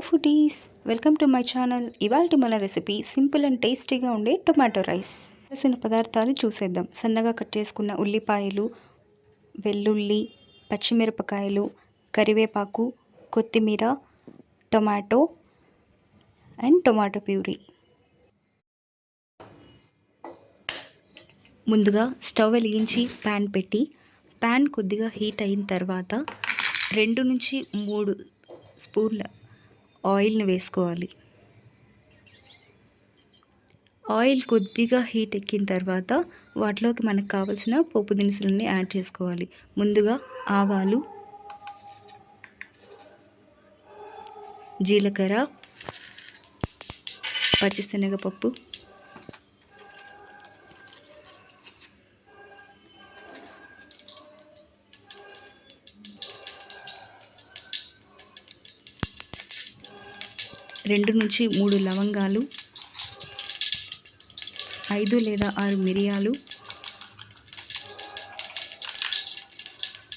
Foodies, welcome to my channel. ఇవాల్టి మన recipe simple and టేస్టీగా ఉండే టొమాటో రైస్. కావాల్సిన పదార్థాలు చూసేద్దాం. సన్నగా కట్ చేసుకున్న ఉల్లిపాయలు, వెల్లుల్లి, పచ్చిమిరపకాయలు, కరివేపాకు, కొత్తిమీర, టొమాటో అండ్ టొమాటో ప్యూరీ. ముందుగా స్టవ్ వెలిగించి ప్యాన్ పెట్టి ప్యాన్ కొద్దిగా హీట్ అయిన తర్వాత 2 నుంచి 3 స్పూన్ల ఆయిల్ని వేసుకోవాలి. ఆయిల్ కొద్దిగా హీట్ ఎక్కిన తర్వాత వాటిలోకి మనకు కావాల్సిన పోపు దినుసులన్నీ యాడ్ చేసుకోవాలి. ముందుగా ఆవాలు, జీలకర్ర, పచ్చిశనగపప్పు, రెండు నుంచి 3 లవంగాలు, 5 లేదా 6 మిరియాలు,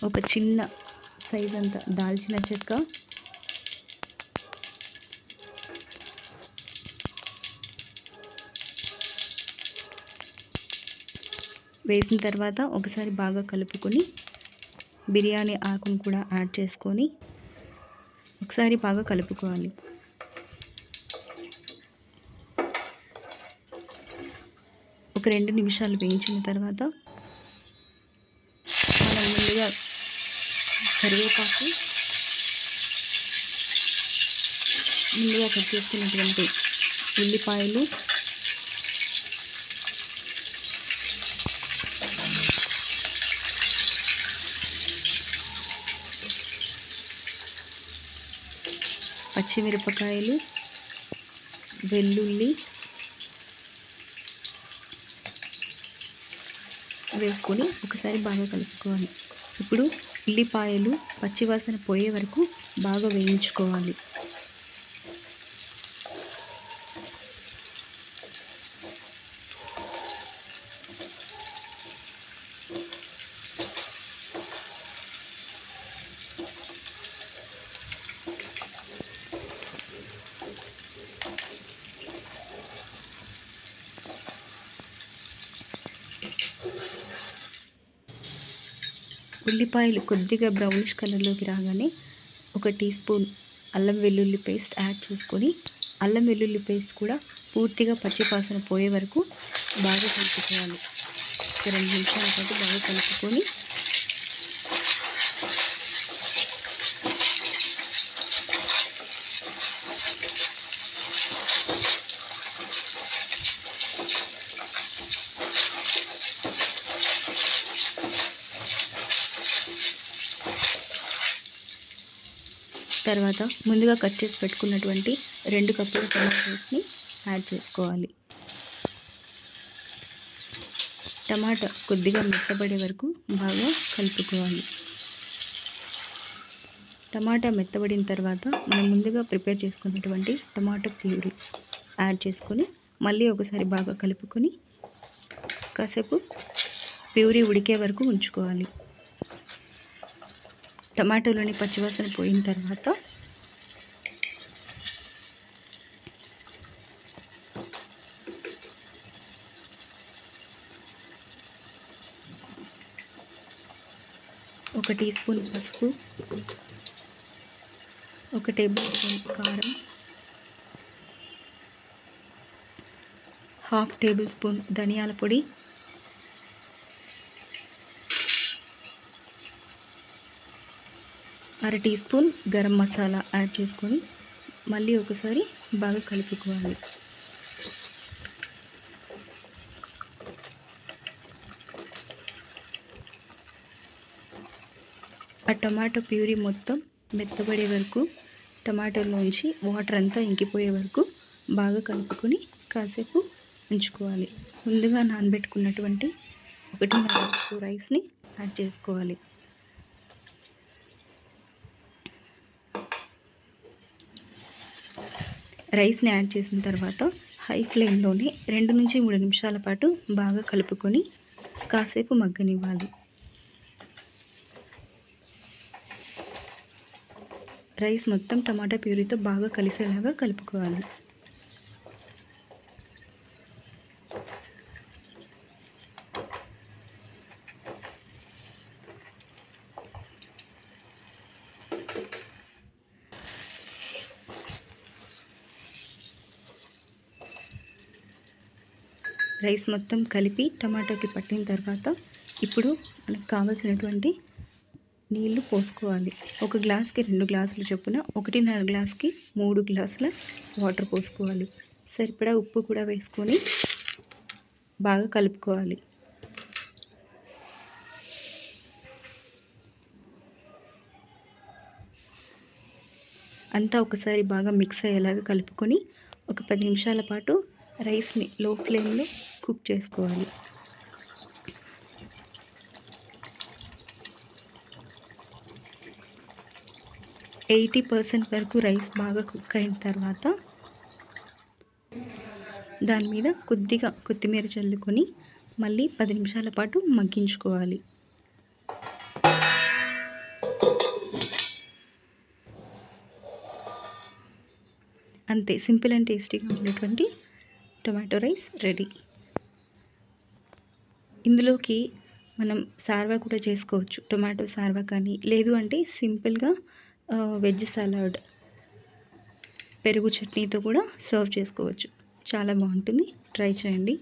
ఒక చిన్న సైజ్ అంత దాల్చిన చెక్క, వేసిన తర్వాత ఒకసారి బాగా కలుపుకొని బిర్యానీ ఆకును కూడా యాడ్ చేసుకొని ఒకసారి బాగా కలుపుకోవాలి. ఒక 2 నిమిషాలు వేయించిన తర్వాత మనం ముందుగా కరివేపాకు, ముందుగా కట్ చేసుకున్నటువంటి ఉల్లిపాయలు, పచ్చిమిరపకాయలు, వెల్లుల్లి వేసుకొని ఒకసారి బాగా కలుపుకోవాలి. ఇప్పుడు ఉల్లిపాయలు పచ్చివాసన పోయే వరకు బాగా వేయించుకోవాలి. ఉల్లిపాయలు కొద్దిగా బ్రౌనిష్ కలర్లోకి రాగానే 1 టీ స్పూన్ అల్లం వెల్లుల్లి పేస్ట్ యాడ్ చేసుకొని అల్లం వెల్లుల్లి పేస్ట్ కూడా పూర్తిగా పచ్చివాసన పోయే వరకు బాగా కలుపుకోవాలి. 2 నిమిషాల పాటు బాగా కలుపుకొని తర్వాత ముందుగా కట్ చేసి పెట్టుకున్నటువంటి 2 కప్పుల టమాటోస్ని యాడ్ చేసుకోవాలి. టమాటా కొద్దిగా మెత్తబడే వరకు బాగా కలుపుకోవాలి. టమాటా మెత్తబడిన తర్వాత మనం ముందుగా ప్రిపేర్ చేసుకున్నటువంటి టమాటో ప్యూరీ యాడ్ చేసుకొని మళ్ళీ ఒకసారి బాగా కలుపుకొని కాసేపు ప్యూరీ ఉడికే వరకు ఉంచుకోవాలి. టమాటోలోని పచ్చివాసన పోయిన తర్వాత ఒక టీ స్పూన్ పసుపు, 1 టేబుల్ స్పూన్ కారం, 1/2 టేబుల్ స్పూన్ ధనియాల పొడి, 1/2 tea spoon garam masala add చేసుకొని మళ్ళీ ఒకసారి బాగా కలుపుకోవాలి. ఆ టమాటో ప్యూరీ మొత్తం మెత్తబడే వరకు, టమాటోలోంచి వాటర్ అంతా ఇంకిపోయే వరకు బాగా కలుపుకొని కాసేపు ఉంచుకోవాలి. ముందుగా నానబెట్టుకున్నటువంటి 1.5 కప్పు రైస్ని యాడ్ చేసుకోవాలి. రైస్ని యాడ్ చేసిన తర్వాత హై ఫ్లేమ్లోనే 2 నుంచి 3 నిమిషాల పాటు బాగా కలుపుకొని కాసేపు మగ్గనివ్వాలి. రైస్ మొత్తం టమాటా ప్యూరీతో బాగా కలిసేలాగా కలుపుకోవాలి. రైస్ మొత్తం కలిపి టమాటోకి పట్టిన తర్వాత ఇప్పుడు మనకు కావాల్సినటువంటి నీళ్లు పోసుకోవాలి. ఒక గ్లాస్కి 2 గ్లాసులు చొప్పున 1.5 గ్లాస్కి 3 గ్లాసుల వాటర్ పోసుకోవాలి. సరిపడా ఉప్పు కూడా వేసుకొని బాగా కలుపుకోవాలి. అంతా ఒకసారి బాగా మిక్స్ అయ్యేలాగా కలుపుకొని ఒక 10 నిమిషాల పాటు రైస్ని లో ఫ్లేమ్లో కుక్ చేసుకోవాలి. ఎయిటీ % వరకు రైస్ బాగా కుక్ అయిన తర్వాత దాని మీద కొద్దిగా కొత్తిమీర చల్లుకొని మళ్ళీ 10 నిమిషాల పాటు మగ్గించుకోవాలి. అంతే, సింపుల్ అండ్ టేస్టీగా ఉన్నటువంటి టొమాటో రైస్ రెడీ. ఇందులోకి మనం సార్వా కూడా చేసుకోవచ్చు. టొమాటో సార్వా కానీ, లేదు అంటే సింపుల్గా వెజ్ సలాడ్, పెరుగు చట్నీతో కూడా సర్వ్ చేసుకోవచ్చు. చాలా బాగుంటుంది, ట్రై చేయండి.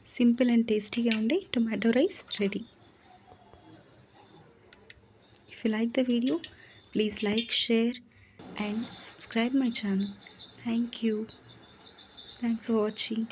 సింపుల్ అండ్ టేస్టీగా ఉండే tomato rice ready. If you like the video, please like, share and subscribe my channel. Thank you. Thanks for watching.